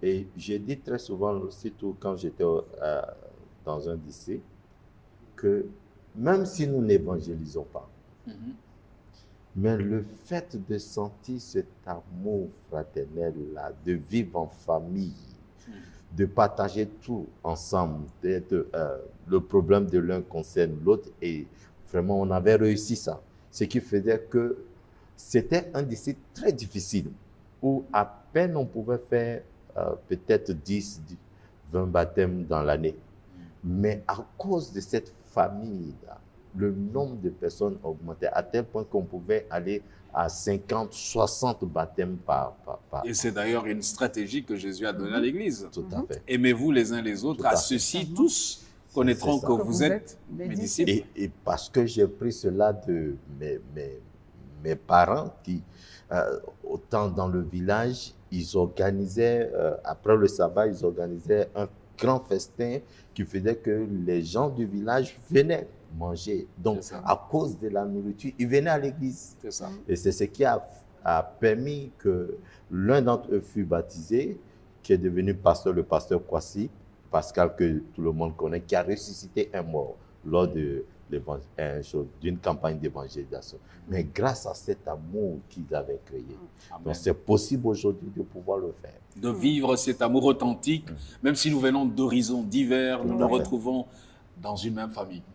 Et j'ai dit très souvent, surtout quand j'étais dans un lycée, que même si nous n'évangélisons pas, mais le fait de sentir cet amour fraternel-là, de vivre en famille, de partager tout ensemble, le problème de l'un concerne l'autre, et vraiment on avait réussi ça. Ce qui faisait que c'était un lycée très difficile, où à peine on pouvait faire peut-être 10, 20 baptêmes dans l'année. Mais à cause de cette famille-là, le nombre de personnes augmentait à tel point qu'on pouvait aller à 50, 60 baptêmes par Et c'est d'ailleurs une stratégie que Jésus a donnée à l'Église. Tout à fait. Aimez-vous les uns les autres, Tout à à fait. ceux-ci tous connaîtront que vous êtes mes disciples. Et parce que j'ai pris cela de mes parents qui, autant dans le village, ils organisaient, après le sabbat, ils organisaient un grand festin qui faisait que les gens du village venaient manger. Donc, à cause de la nourriture, ils venaient à l'église. C'est ça. Et c'est ce qui a permis que l'un d'entre eux fut baptisé, qui est devenu pasteur, le pasteur Kwasi, Pascal, que tout le monde connaît, qui a ressuscité un mort lors d'une campagne d'évangélisation. Mais grâce à cet amour qu'ils avaient créé, donc c'est possible aujourd'hui de pouvoir le faire. De vivre cet amour authentique, même si nous venons d'horizons divers, nous nous retrouvons dans une même famille.